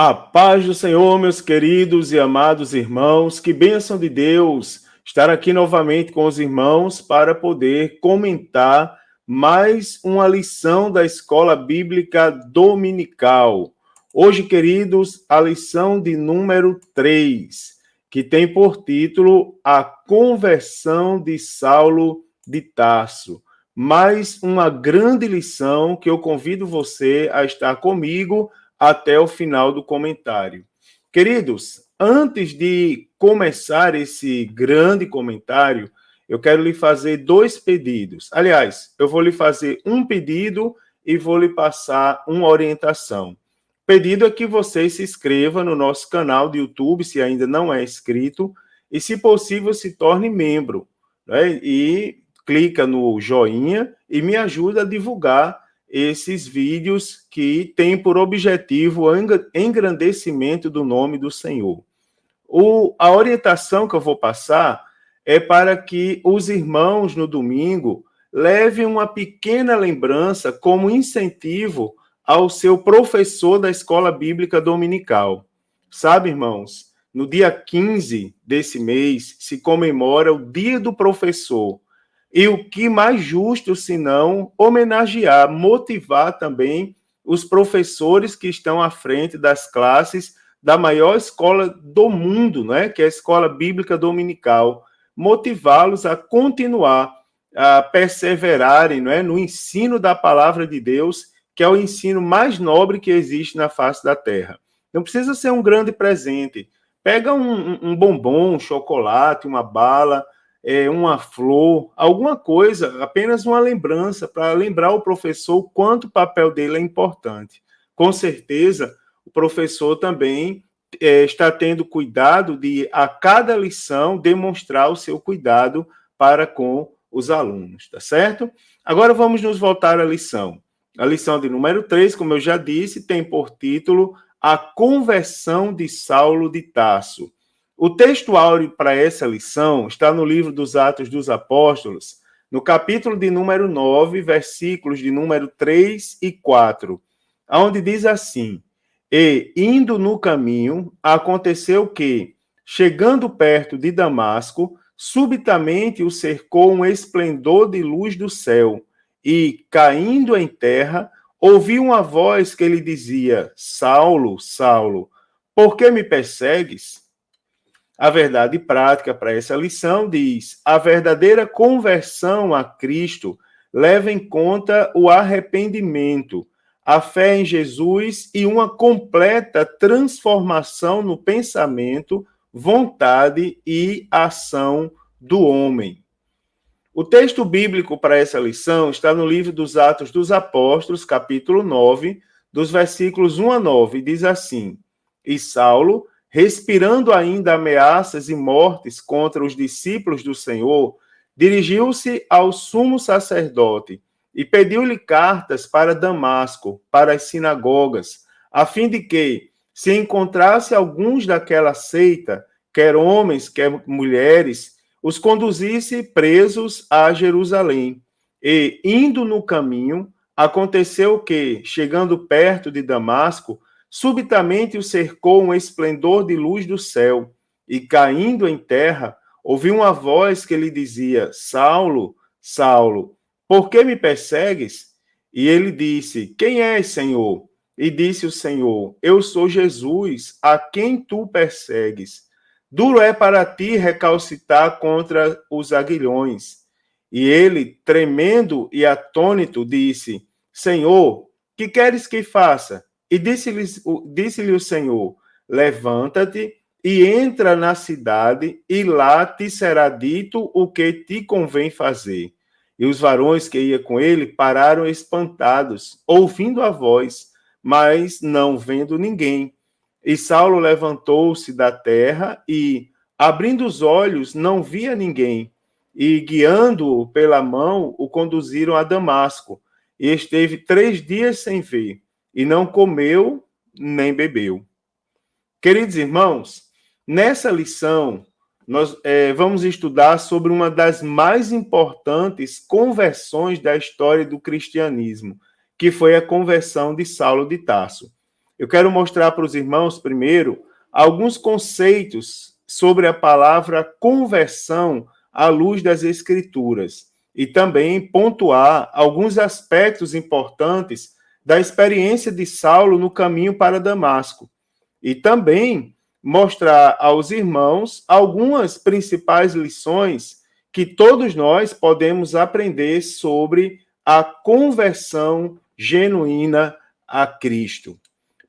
A paz do Senhor, meus queridos e amados irmãos, que bênção de Deus estar aqui novamente com os irmãos para poder comentar mais uma lição da Escola Bíblica Dominical. Hoje, queridos, a lição de número 3, que tem por título A Conversão de Saulo de Tarso. Mais uma grande lição que eu convido você a estar comigo até o final do comentário. Queridos, antes de começar esse grande comentário, eu quero lhe fazer dois pedidos. Aliás, eu vou lhe fazer um pedido e vou lhe passar uma orientação. O pedido é que você se inscreva no nosso canal do YouTube, se ainda não é inscrito, e, se possível, se torne membro, né? E clica no joinha e me ajuda a divulgar esses vídeos que têm por objetivo o engrandecimento do nome do Senhor. A orientação que eu vou passar é para que os irmãos no domingo levem uma pequena lembrança como incentivo ao seu professor da escola bíblica dominical. Sabe, irmãos, no dia 15 desse mês se comemora o Dia do Professor. E o que mais justo, senão homenagear, motivar também os professores que estão à frente das classes da maior escola do mundo, né, que é a Escola Bíblica Dominical, motivá-los a continuar, a perseverarem, não é, no ensino da palavra de Deus, que é o ensino mais nobre que existe na face da terra. Não precisa ser um grande presente. Pega um bombom, um chocolate, uma bala, uma flor, alguma coisa, apenas uma lembrança, para lembrar o professor o quanto o papel dele é importante. Com certeza, o professor também está tendo cuidado de, a cada lição, demonstrar o seu cuidado para com os alunos, tá certo? Agora vamos nos voltar à lição. A lição de número 3, como eu já disse, tem por título A Conversão de Saulo de Tarso. O texto áureo para essa lição está no livro dos Atos dos Apóstolos, no capítulo de número 9, versículos de número 3 e 4, onde diz assim: E, indo no caminho, aconteceu que, chegando perto de Damasco, subitamente o cercou um esplendor de luz do céu, e, caindo em terra, ouviu uma voz que lhe dizia: Saulo, Saulo, por que me persegues? A verdade prática para essa lição diz: a verdadeira conversão a Cristo leva em conta o arrependimento, a fé em Jesus e uma completa transformação no pensamento, vontade e ação do homem. O texto bíblico para essa lição está no livro dos Atos dos Apóstolos, capítulo 9, dos versículos 1 a 9, diz assim: E Saulo, respirando ainda ameaças e mortes contra os discípulos do Senhor, dirigiu-se ao sumo sacerdote e pediu-lhe cartas para Damasco, para as sinagogas, a fim de que, se encontrasse alguns daquela seita, quer homens, quer mulheres, os conduzisse presos a Jerusalém. E, indo no caminho, aconteceu que, chegando perto de Damasco, subitamente o cercou um esplendor de luz do céu, e, caindo em terra, ouviu uma voz que lhe dizia: Saulo, Saulo, por que me persegues? E ele disse: Quem és, Senhor? E disse o Senhor: Eu sou Jesus, a quem tu persegues. Duro é para ti recalcitar contra os aguilhões. E ele, tremendo e atônito, disse: Senhor, que queres que faça? E disse-lhe o Senhor: Levanta-te e entra na cidade, e lá te será dito o que te convém fazer. E os varões que iam com ele pararam espantados, ouvindo a voz, mas não vendo ninguém. E Saulo levantou-se da terra e, abrindo os olhos, não via ninguém. E, guiando-o pela mão, o conduziram a Damasco. E esteve 3 dias sem ver, e não comeu nem bebeu. Queridos irmãos, nessa lição, nós vamos estudar sobre uma das mais importantes conversões da história do cristianismo, que foi a conversão de Saulo de Tarso. eu quero mostrar para os irmãos, primeiro, alguns conceitos sobre a palavra conversão à luz das Escrituras e também pontuar alguns aspectos importantes da experiência de Saulo no caminho para Damasco e também mostrar aos irmãos algumas principais lições que todos nós podemos aprender sobre a conversão genuína a Cristo.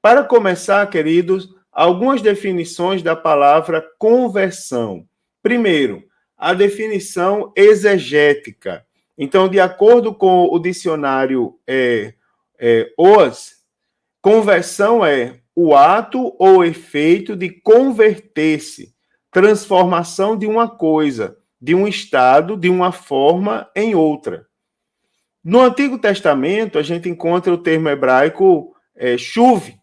Para começar, queridos, algumas definições da palavra conversão. Primeiro, a definição exegética. Então, de acordo com o dicionário OAS, conversão é o ato ou efeito de converter-se, transformação de uma coisa, de um estado, de uma forma em outra. No Antigo Testamento, a gente encontra o termo hebraico shuv,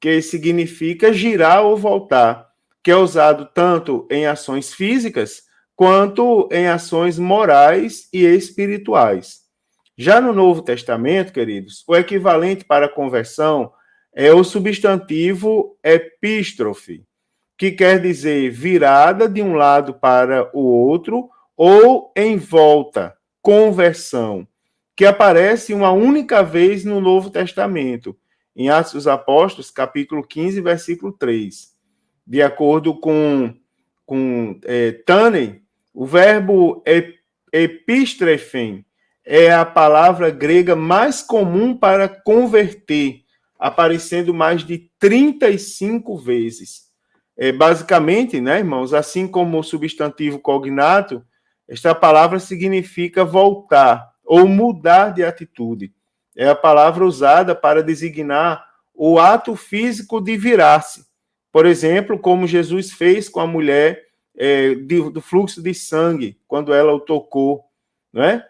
que significa girar ou voltar, que é usado tanto em ações físicas quanto em ações morais e espirituais. Já no Novo Testamento, queridos, o equivalente para conversão é o substantivo epístrofe, que quer dizer virada de um lado para o outro ou em volta, conversão, que aparece uma única vez no Novo Testamento, em Atos dos Apóstolos, capítulo 15, versículo 3. De acordo com Tanney, o verbo epistrefen é a palavra grega mais comum para converter, aparecendo mais de 35 vezes. Basicamente, né, irmãos, assim como o substantivo cognato, esta palavra significa voltar ou mudar de atitude. É a palavra usada para designar o ato físico de virar-se. Por exemplo, como Jesus fez com a mulher do fluxo de sangue, quando ela o tocou, não é?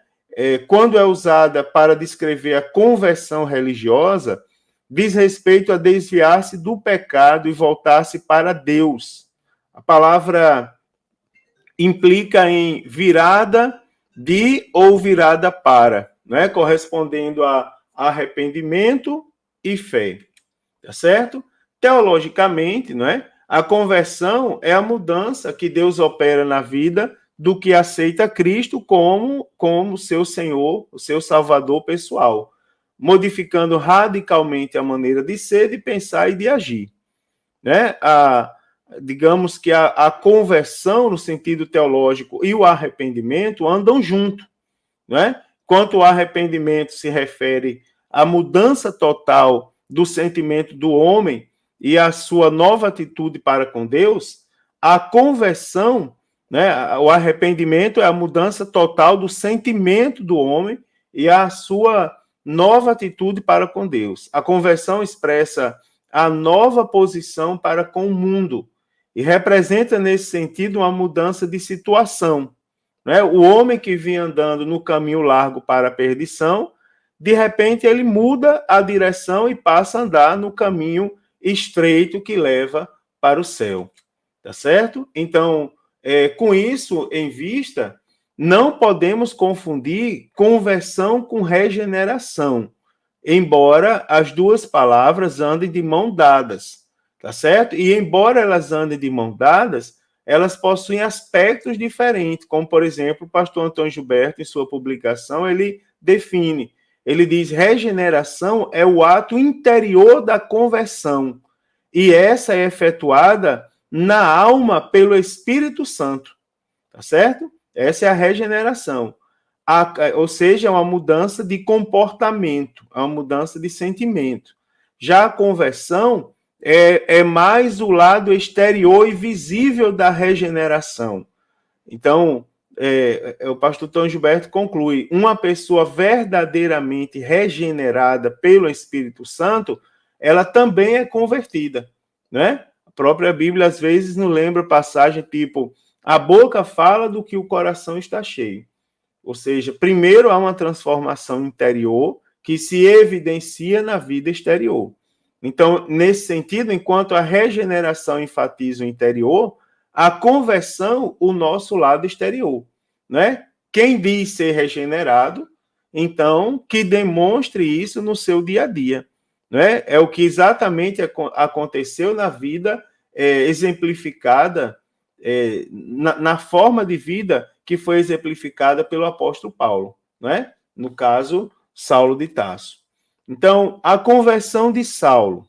Quando é usada para descrever a conversão religiosa, diz respeito a desviar-se do pecado e voltar-se para Deus. A palavra implica em virada de ou virada para, né? Correspondendo a arrependimento e fé, tá certo? Teologicamente, não é? A conversão é a mudança que Deus opera na vida do que aceita Cristo como seu Senhor, o seu Salvador pessoal, modificando radicalmente a maneira de ser, de pensar e de agir, né? Digamos que a conversão no sentido teológico e o arrependimento andam junto, né? Quanto o arrependimento se refere à mudança total do sentimento do homem e a sua nova atitude para com Deus, a conversão, né, o arrependimento é a mudança total do sentimento do homem e a sua nova atitude para com Deus. A conversão expressa a nova posição para com o mundo e representa, nesse sentido, uma mudança de situação. Né? O homem que vinha andando no caminho largo para a perdição, de repente ele muda a direção e passa a andar no caminho estreito que leva para o céu. Tá certo? Então, com isso em vista, não podemos confundir conversão com regeneração, embora as duas palavras andem de mão dadas, tá certo? E embora elas andem de mão dadas, elas possuem aspectos diferentes, como, por exemplo, o pastor Antônio Gilberto, em sua publicação, ele define, ele diz, regeneração é o ato interior da conversão, e essa é efetuada na alma pelo Espírito Santo, tá certo? Essa é a regeneração. Ou seja, é uma mudança de comportamento, é uma mudança de sentimento. Já a conversão é mais o lado exterior e visível da regeneração. Então, o pastor Tom Gilberto conclui, uma pessoa verdadeiramente regenerada pelo Espírito Santo, ela também é convertida, né? A própria Bíblia, às vezes, nos lembra passagem tipo, a boca fala do que o coração está cheio. Ou seja, primeiro há uma transformação interior que se evidencia na vida exterior. Então, nesse sentido, enquanto a regeneração enfatiza o interior, a conversão, o nosso lado exterior, né? Quem diz ser regenerado, então, que demonstre isso no seu dia a dia. né? É o que exatamente aconteceu na vida exemplificada, na forma de vida que foi exemplificada pelo apóstolo Paulo, né? No caso, Saulo de Tarso. Então, a conversão de Saulo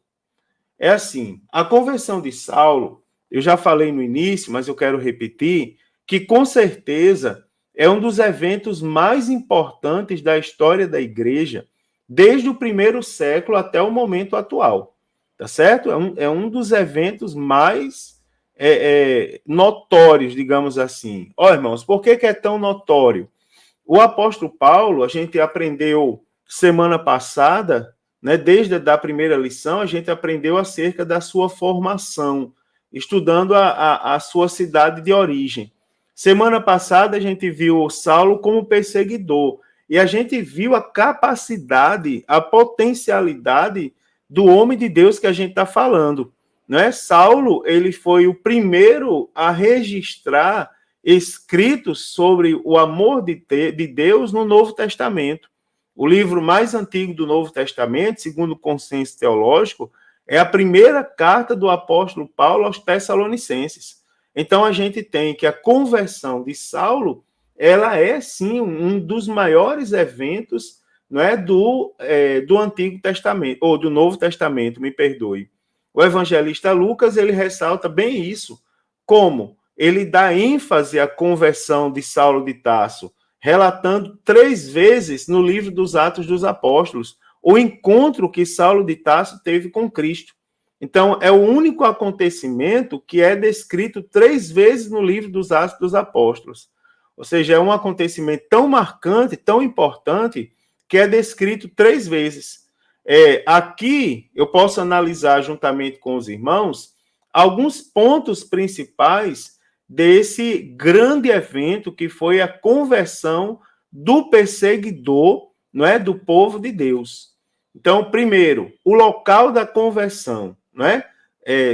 é assim, a conversão de Saulo, eu já falei no início, mas eu quero repetir, que com certeza é um dos eventos mais importantes da história da igreja, desde o primeiro século até o momento atual, tá certo? É um dos eventos mais notórios, digamos assim. Ó, irmãos, por que é tão notório? O apóstolo Paulo, a gente aprendeu semana passada, né, desde a primeira lição, a gente aprendeu acerca da sua formação, estudando a sua cidade de origem. Semana passada, a gente viu Saulo como perseguidor, e a gente viu a capacidade, a potencialidade do homem de Deus que a gente está falando. Né? Saulo, ele foi o primeiro a registrar escritos sobre o amor de Deus no Novo Testamento. O livro mais antigo do Novo Testamento, segundo o consenso teológico, é a primeira carta do apóstolo Paulo aos Tessalonicenses. Então, a gente tem que a conversão de Saulo, ela é, sim, um dos maiores eventos, não é, do Antigo Testamento, ou do Novo Testamento, me perdoe. O evangelista Lucas, ele ressalta bem isso, como ele dá ênfase à conversão de Saulo de Tarso, relatando 3 vezes no livro dos Atos dos Apóstolos o encontro que Saulo de Tarso teve com Cristo. Então, é o único acontecimento que é descrito 3 vezes no livro dos Atos dos Apóstolos. Ou seja, é um acontecimento tão marcante, tão importante, que é descrito 3 vezes. Aqui, eu posso analisar juntamente com os irmãos alguns pontos principais desse grande evento que foi a conversão do perseguidor, não é, do povo de Deus. Então, primeiro, o local da conversão, não é?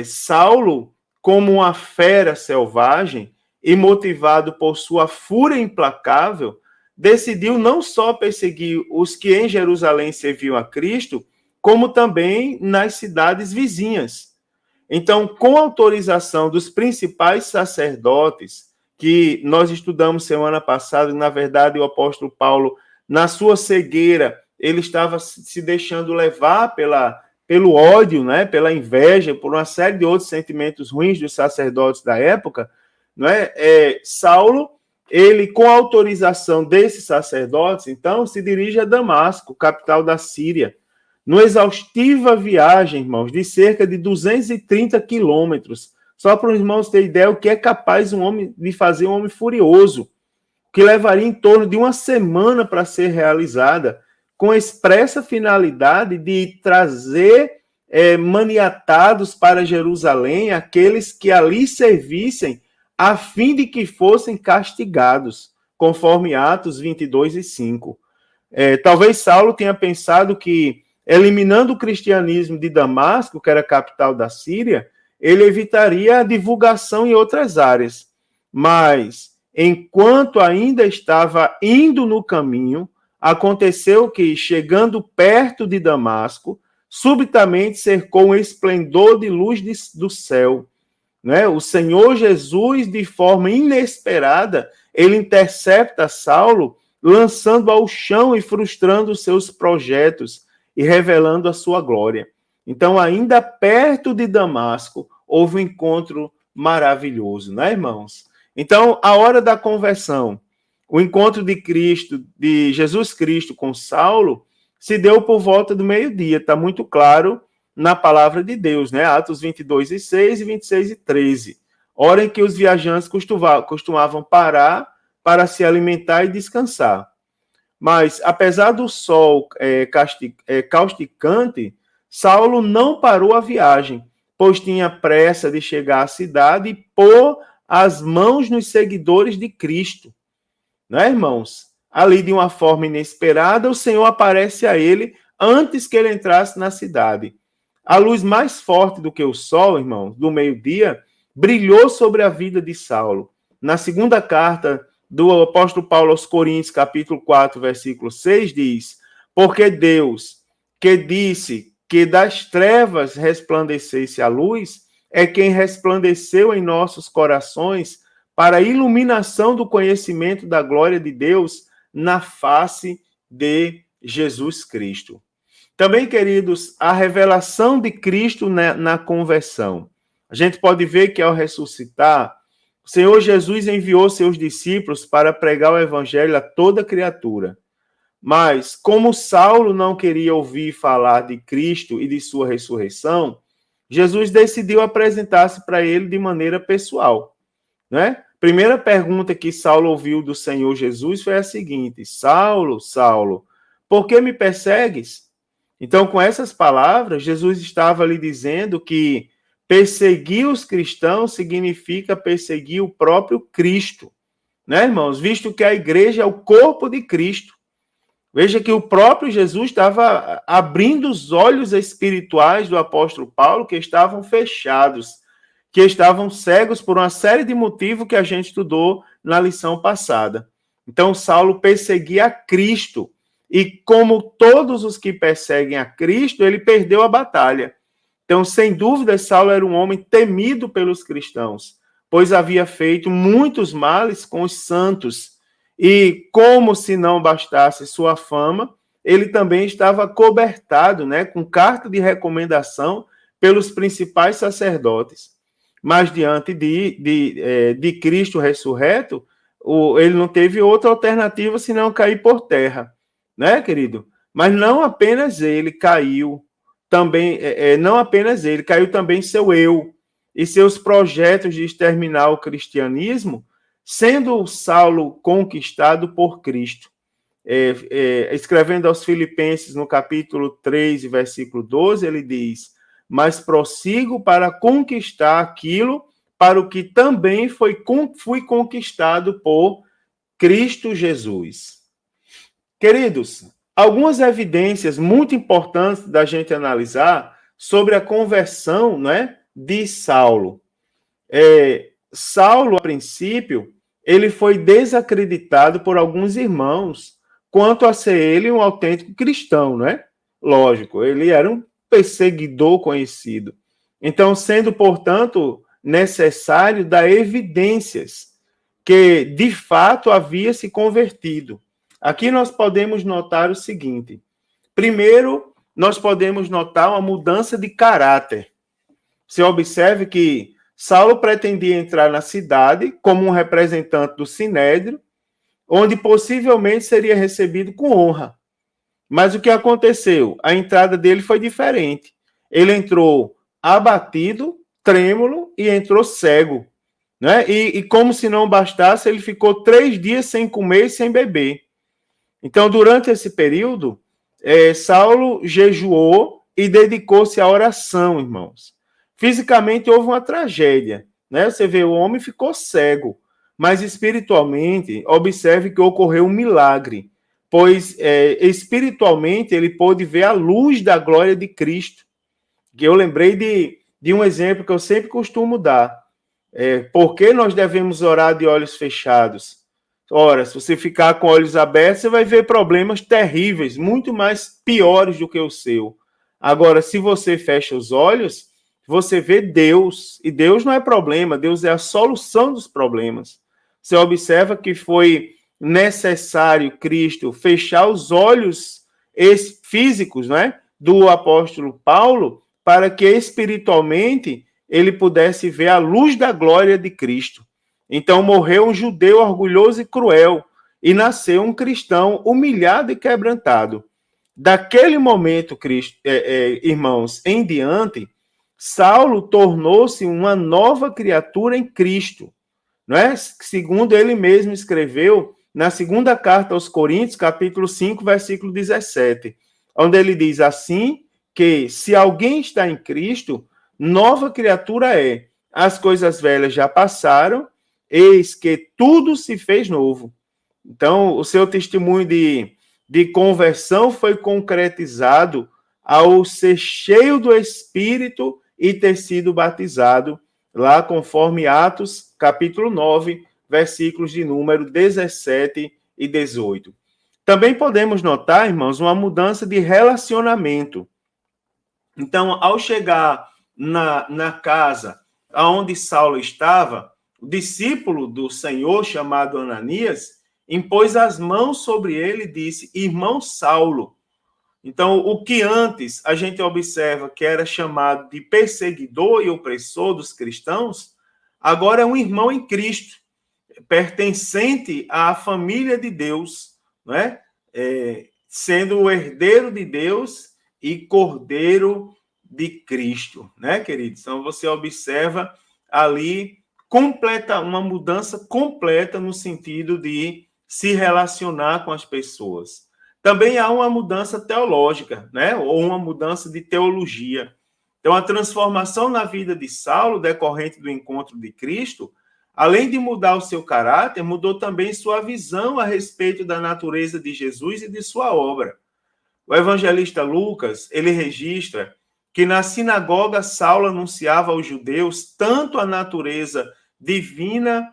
Saulo, como uma fera selvagem e motivado por sua fúria implacável, decidiu não só perseguir os que em Jerusalém serviam a Cristo, como também nas cidades vizinhas. Então, com autorização dos principais sacerdotes, que nós estudamos semana passada, na verdade, o apóstolo Paulo, na sua cegueira, ele estava se deixando levar pelo ódio, né, pela inveja, por uma série de outros sentimentos ruins dos sacerdotes da época, não é? Saulo, ele, com autorização desses sacerdotes, então, se dirige a Damasco, capital da Síria, numa exaustiva viagem, irmãos, de cerca de 230 quilômetros. Só para os irmãos terem ideia o que é capaz de fazer um homem furioso, que levaria em torno de uma semana para ser realizada, com a expressa finalidade de trazer maniatados para Jerusalém aqueles que ali servissem, a fim de que fossem castigados, conforme Atos 22:5. Talvez Saulo tenha pensado que, eliminando o cristianismo de Damasco, que era a capital da Síria, ele evitaria a divulgação em outras áreas. Mas, enquanto ainda estava indo no caminho, aconteceu que, chegando perto de Damasco, subitamente cercou um esplendor de luz do céu. Né? O Senhor Jesus, de forma inesperada, ele intercepta Saulo, lançando ao chão e frustrando os seus projetos e revelando a sua glória. Então, ainda perto de Damasco, houve um encontro maravilhoso, né, irmãos? Então, a hora da conversão, o encontro de Cristo, de Jesus Cristo com Saulo, se deu por volta do meio-dia, está muito claro na palavra de Deus, né? Atos 22:6 e 26:13. Hora em que os viajantes costumavam parar para se alimentar e descansar. Mas, apesar do sol causticante, Saulo não parou a viagem, pois tinha pressa de chegar à cidade e pôr as mãos nos seguidores de Cristo. Né, irmãos? Ali, de uma forma inesperada, o Senhor aparece a ele antes que ele entrasse na cidade. A luz mais forte do que o sol, irmãos, do meio-dia, brilhou sobre a vida de Saulo. Na segunda carta do apóstolo Paulo aos Coríntios, capítulo 4, versículo 6, diz: porque Deus, que disse que das trevas resplandecesse a luz, é quem resplandeceu em nossos corações para a iluminação do conhecimento da glória de Deus na face de Jesus Cristo. Também, queridos, a revelação de Cristo na conversão. A gente pode ver que ao ressuscitar, o Senhor Jesus enviou seus discípulos para pregar o evangelho a toda criatura. Mas, como Saulo não queria ouvir falar de Cristo e de sua ressurreição, Jesus decidiu apresentar-se para ele de maneira pessoal, né? Primeira pergunta que Saulo ouviu do Senhor Jesus foi a seguinte: Saulo, Saulo, por que me persegues? Então, com essas palavras, Jesus estava lhe dizendo que perseguir os cristãos significa perseguir o próprio Cristo, né, irmãos? Visto que a igreja é o corpo de Cristo. Veja que o próprio Jesus estava abrindo os olhos espirituais do apóstolo Paulo, que estavam fechados, que estavam cegos por uma série de motivos que a gente estudou na lição passada. Então, Saulo perseguia a Cristo, e como todos os que perseguem a Cristo, ele perdeu a batalha. Então, sem dúvida, Saulo era um homem temido pelos cristãos, pois havia feito muitos males com os santos. E como se não bastasse sua fama, ele também estava cobertado, né, com carta de recomendação pelos principais sacerdotes. Mas diante de Cristo ressurreto, ele não teve outra alternativa senão cair por terra, né, querido? Mas não apenas ele caiu, também não apenas ele, caiu também seu eu e seus projetos de exterminar o cristianismo, sendo Saulo conquistado por Cristo. Escrevendo aos Filipenses, no capítulo 3, versículo 12, ele diz: mas prossigo para conquistar aquilo para o que também fui conquistado por Cristo Jesus. Queridos, algumas evidências muito importantes da gente analisar sobre a conversão, né, de Saulo. Saulo, a princípio, ele foi desacreditado por alguns irmãos quanto a ser ele um autêntico cristão, né? Lógico, ele era um perseguidor conhecido. Então, sendo, portanto, necessário dar evidências que, de fato, havia se convertido. Aqui nós podemos notar o seguinte: primeiro, nós podemos notar uma mudança de caráter. Você observe que Saulo pretendia entrar na cidade como um representante do Sinédrio, onde possivelmente seria recebido com honra. Mas o que aconteceu? A entrada dele foi diferente. Ele entrou abatido, trêmulo e entrou cego, né? E como se não bastasse, ele ficou 3 dias sem comer e sem beber. Então, durante esse período, Saulo jejuou e dedicou-se à oração, irmãos. Fisicamente houve uma tragédia, né? Você vê, o homem ficou cego, mas espiritualmente, observe que ocorreu um milagre, pois espiritualmente ele pôde ver a luz da glória de Cristo. Que eu lembrei de um exemplo que eu sempre costumo dar. Por que nós devemos orar de olhos fechados? Ora, se você ficar com olhos abertos, você vai ver problemas terríveis, muito mais piores do que o seu. Agora, se você fecha os olhos, você vê Deus, e Deus não é problema, Deus é a solução dos problemas. Você observa que foi necessário Cristo fechar os olhos físicos, né, do apóstolo Paulo, para que espiritualmente ele pudesse ver a luz da glória de Cristo. Então morreu um judeu orgulhoso e cruel, e nasceu um cristão humilhado e quebrantado. Daquele momento, irmãos, em diante, Saulo tornou-se uma nova criatura em Cristo, não é? Segundo ele mesmo escreveu na segunda carta aos Coríntios, capítulo 5, versículo 17, onde ele diz assim, que se alguém está em Cristo, nova criatura é. As coisas velhas já passaram, eis que tudo se fez novo. Então, o seu testemunho de conversão foi concretizado ao ser cheio do Espírito e ter sido batizado, lá conforme Atos, capítulo 9, versículos de número 17 e 18. Também podemos notar, irmãos, uma mudança de relacionamento. Então, ao chegar na casa onde Saulo estava, o discípulo do Senhor, chamado Ananias, impôs as mãos sobre ele e disse: Irmão Saulo. Então, o que antes a gente observa que era chamado de perseguidor e opressor dos cristãos, agora é um irmão em Cristo, pertencente à família de Deus, não é? Sendo o herdeiro de Deus e cordeiro de Cristo, né, queridos? Então, você observa ali uma mudança completa no sentido de se relacionar com as pessoas. Também há uma mudança teológica, né? Ou uma mudança de teologia. Então, a transformação na vida de Saulo, decorrente do encontro de Cristo, além de mudar o seu caráter, mudou também sua visão a respeito da natureza de Jesus e de sua obra. O evangelista Lucas, ele registra que na sinagoga Saulo anunciava aos judeus tanto a natureza divina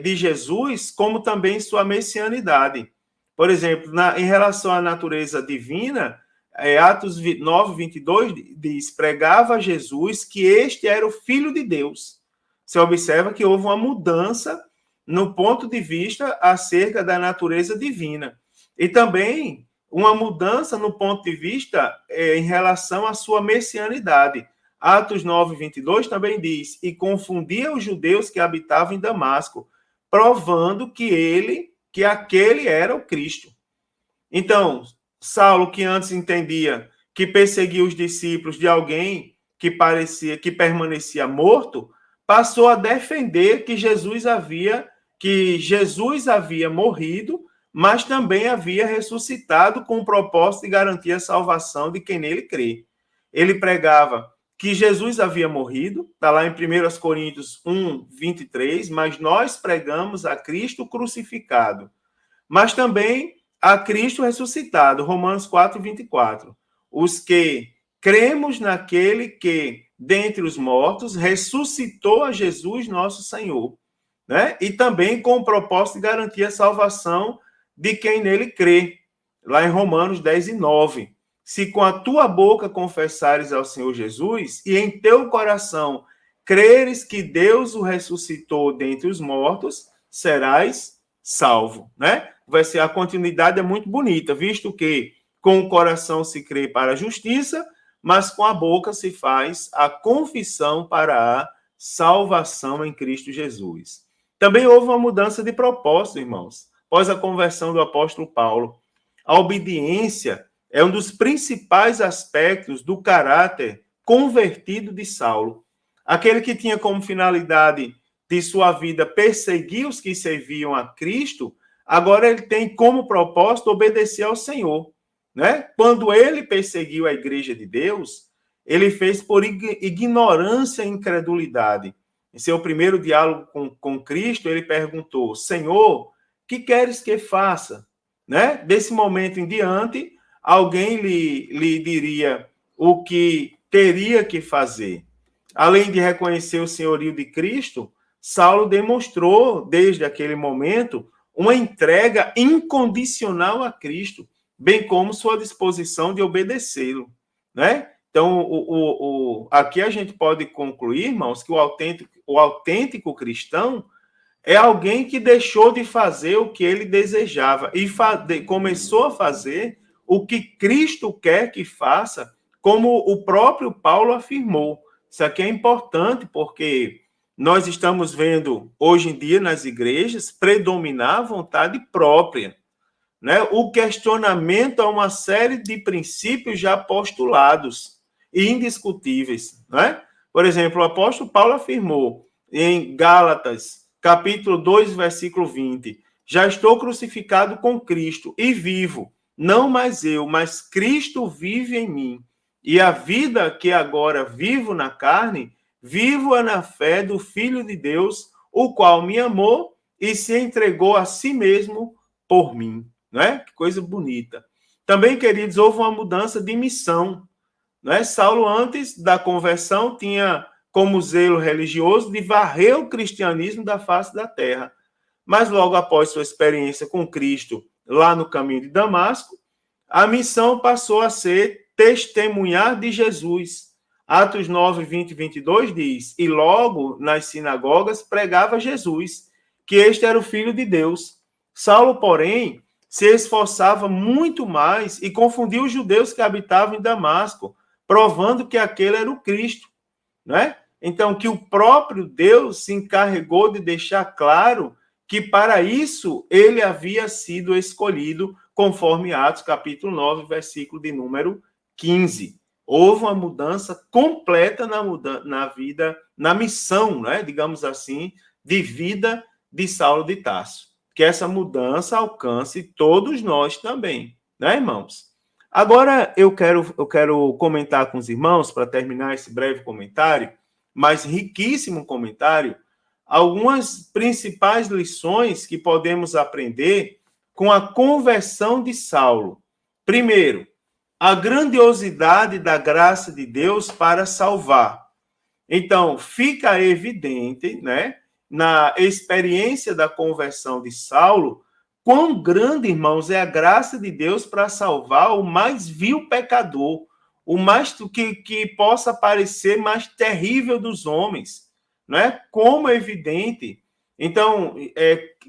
de Jesus, como também sua messianidade. Por exemplo, em relação à natureza divina, Atos 9, 22 diz: pregava a Jesus que este era o Filho de Deus. Você observa que houve uma mudança no ponto de vista acerca da natureza divina. E também uma mudança no ponto de vista em relação à sua messianidade. Atos 9, 22 também diz: e confundia os judeus que habitavam em Damasco, provando que aquele era o Cristo. Então, Saulo, que antes entendia que perseguia os discípulos de alguém que permanecia morto, passou a defender que Jesus havia morrido, mas também havia ressuscitado com o propósito de garantir a salvação de quem nele crê. Ele pregava que Jesus havia morrido, está lá em 1 Coríntios 1, 23, mas nós pregamos a Cristo crucificado, mas também a Cristo ressuscitado, Romanos 4, 24. Os que cremos naquele que, dentre os mortos, ressuscitou a Jesus, nosso Senhor, né? E também com o propósito de garantir a salvação de quem nele crê, lá em Romanos 10 e 9. Se com a tua boca confessares ao Senhor Jesus e em teu coração creres que Deus o ressuscitou dentre os mortos, serás salvo, né? A continuidade é muito bonita, visto que com o coração se crê para a justiça, mas com a boca se faz a confissão para a salvação em Cristo Jesus. Também houve uma mudança de propósito, irmãos, após a conversão do apóstolo Paulo. A obediência é um dos principais aspectos do caráter convertido de Saulo. Aquele que tinha como finalidade de sua vida perseguir os que serviam a Cristo, agora ele tem como propósito obedecer ao Senhor, né? Quando ele perseguiu a igreja de Deus, ele fez por ignorância e incredulidade. Em seu primeiro diálogo com Cristo, ele perguntou: Senhor, que queres que faça? Né? Desse momento em diante, alguém lhe diria o que teria que fazer. Além de reconhecer o senhorio de Cristo, Saulo demonstrou, desde aquele momento, uma entrega incondicional a Cristo, bem como sua disposição de obedecê-lo, né? Então, aqui a gente pode concluir, irmãos, que o autêntico cristão é alguém que deixou de fazer o que ele desejava e começou a fazer o que Cristo quer que faça, como o próprio Paulo afirmou. Isso aqui é importante porque nós estamos vendo, hoje em dia, nas igrejas, predominar a vontade própria, né? O questionamento a uma série de princípios já postulados e indiscutíveis, né? Por exemplo, o apóstolo Paulo afirmou em Gálatas, capítulo 2, versículo 20, já estou crucificado com Cristo e vivo, não mais eu, mas Cristo vive em mim. E a vida que agora vivo na carne, vivo-a na fé do Filho de Deus, o qual me amou e se entregou a si mesmo por mim. Né? Que coisa bonita. Também, queridos, houve uma mudança de missão. Né? Saulo, antes da conversão, tinha como zelo religioso de varrer o cristianismo da face da terra. Mas logo após sua experiência com Cristo, lá no caminho de Damasco, a missão passou a ser testemunhar de Jesus. Atos 9, 20 e 22 diz: e logo nas sinagogas pregava Jesus, que este era o Filho de Deus. Saulo, porém, se esforçava muito mais e confundia os judeus que habitavam em Damasco, provando que aquele era o Cristo, né? Então, que o próprio Deus se encarregou de deixar claro que para isso ele havia sido escolhido, conforme Atos capítulo 9, versículo de número 15. Houve uma mudança completa na vida, na missão, né, digamos assim, de vida de Saulo de Tarso. Que essa mudança alcance todos nós também, né, irmãos? Agora eu quero comentar com os irmãos, para terminar esse breve comentário, mas riquíssimo comentário, algumas principais lições que podemos aprender com a conversão de Saulo. Primeiro, a grandiosidade da graça de Deus para salvar. Então, fica evidente, né, na experiência da conversão de Saulo, quão grande, irmãos, é a graça de Deus para salvar o mais vil pecador, o mais que possa parecer mais terrível dos homens, não é? Como é evidente. Então,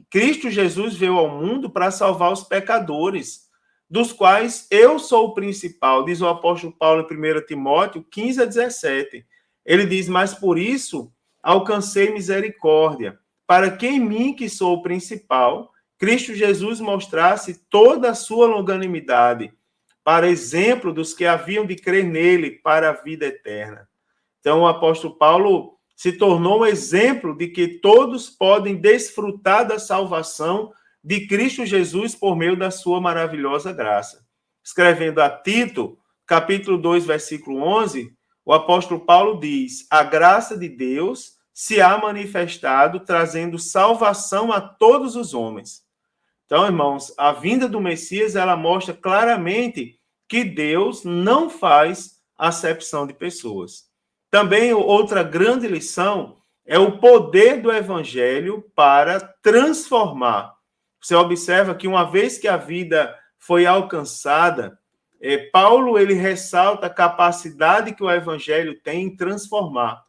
Cristo Jesus veio ao mundo para salvar os pecadores, dos quais eu sou o principal, diz o apóstolo Paulo em 1 Timóteo 15 a 17. Ele diz: mas por isso alcancei misericórdia, para que em mim, que sou o principal, Cristo Jesus mostrasse toda a sua longanimidade, para exemplo dos que haviam de crer nele para a vida eterna. Então, o apóstolo Paulo se tornou um exemplo de que todos podem desfrutar da salvação de Cristo Jesus por meio da sua maravilhosa graça. Escrevendo a Tito, capítulo 2, versículo 11, o apóstolo Paulo diz: a graça de Deus se há manifestado, trazendo salvação a todos os homens. Então, irmãos, a vinda do Messias, ela mostra claramente que Deus não faz acepção de pessoas. Também outra grande lição é o poder do evangelho para transformar. Você observa que uma vez que a vida foi alcançada, Paulo ele ressalta a capacidade que o evangelho tem em transformar.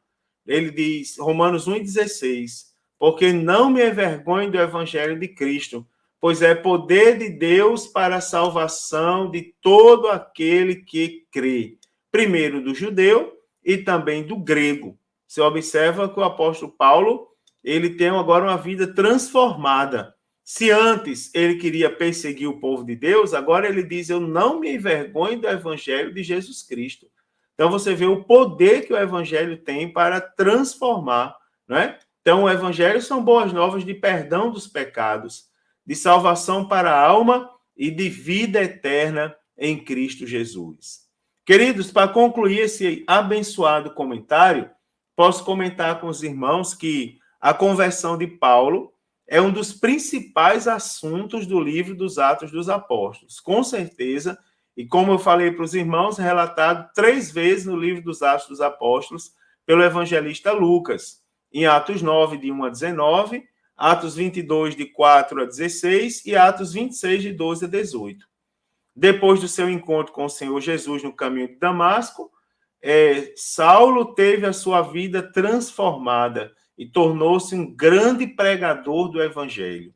Ele diz, Romanos 1,16, porque não me envergonho do evangelho de Cristo, pois é poder de Deus para a salvação de todo aquele que crê. Primeiro do judeu e também do grego. Você observa que o apóstolo Paulo, ele tem agora uma vida transformada. Se antes ele queria perseguir o povo de Deus, agora ele diz: eu não me envergonho do evangelho de Jesus Cristo. Então você vê o poder que o evangelho tem para transformar, não é? Então o evangelho são boas novas de perdão dos pecados, de salvação para a alma e de vida eterna em Cristo Jesus. Queridos, para concluir esse abençoado comentário, posso comentar com os irmãos que a conversão de Paulo é um dos principais assuntos do livro dos Atos dos Apóstolos. Com certeza, e como eu falei para os irmãos, relatado 3 vezes no livro dos Atos dos Apóstolos pelo evangelista Lucas, em Atos 9, de 1 a 19, Atos 22, de 4 a 16 e Atos 26, de 12 a 18. Depois do seu encontro com o Senhor Jesus no caminho de Damasco, Saulo teve a sua vida transformada e tornou-se um grande pregador do evangelho.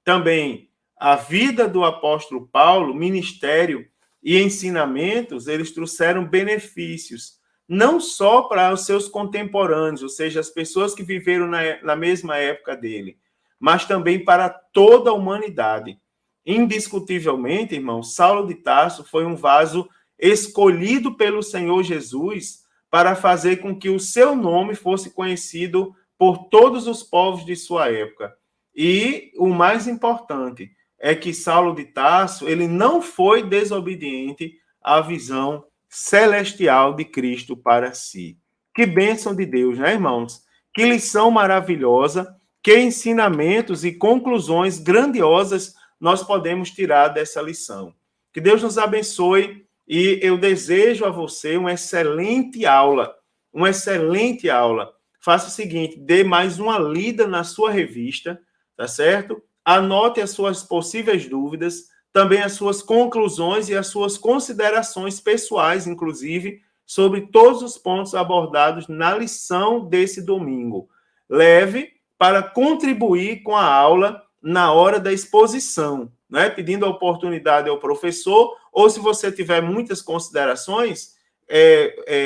Também a vida do apóstolo Paulo, ministério e ensinamentos, eles trouxeram benefícios, não só para os seus contemporâneos, ou seja, as pessoas que viveram na mesma época dele, mas também para toda a humanidade. Indiscutivelmente, irmão, Saulo de Tarso foi um vaso escolhido pelo Senhor Jesus para fazer com que o seu nome fosse conhecido por todos os povos de sua época. E o mais importante é que Saulo de Tarso, ele não foi desobediente à visão celestial de Cristo para si. Que bênção de Deus, né, irmãos? Que lição maravilhosa, que ensinamentos e conclusões grandiosas nós podemos tirar dessa lição. Que Deus nos abençoe e eu desejo a você uma excelente aula, uma excelente aula. Faça o seguinte, dê mais uma lida na sua revista, tá certo? Anote as suas possíveis dúvidas, também as suas conclusões e as suas considerações pessoais, inclusive, sobre todos os pontos abordados na lição desse domingo. Leve para contribuir com a aula na hora da exposição, né? Pedindo a oportunidade ao professor, ou se você tiver muitas considerações,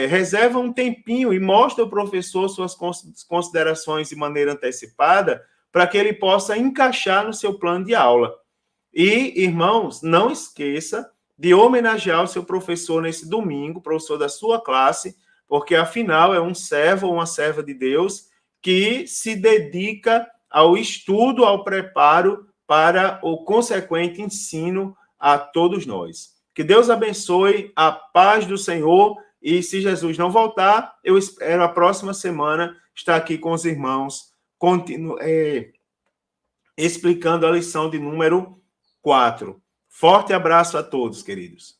reserva um tempinho e mostra ao professor suas considerações de maneira antecipada, para que ele possa encaixar no seu plano de aula. E, irmãos, não esqueça de homenagear o seu professor nesse domingo, professor da sua classe, porque, afinal, é um servo ou uma serva de Deus que se dedica ao estudo, ao preparo para o consequente ensino a todos nós. Que Deus abençoe, a paz do Senhor, e se Jesus não voltar, eu espero a próxima semana estar aqui com os irmãos, explicando a lição de número 4. Forte abraço a todos, queridos.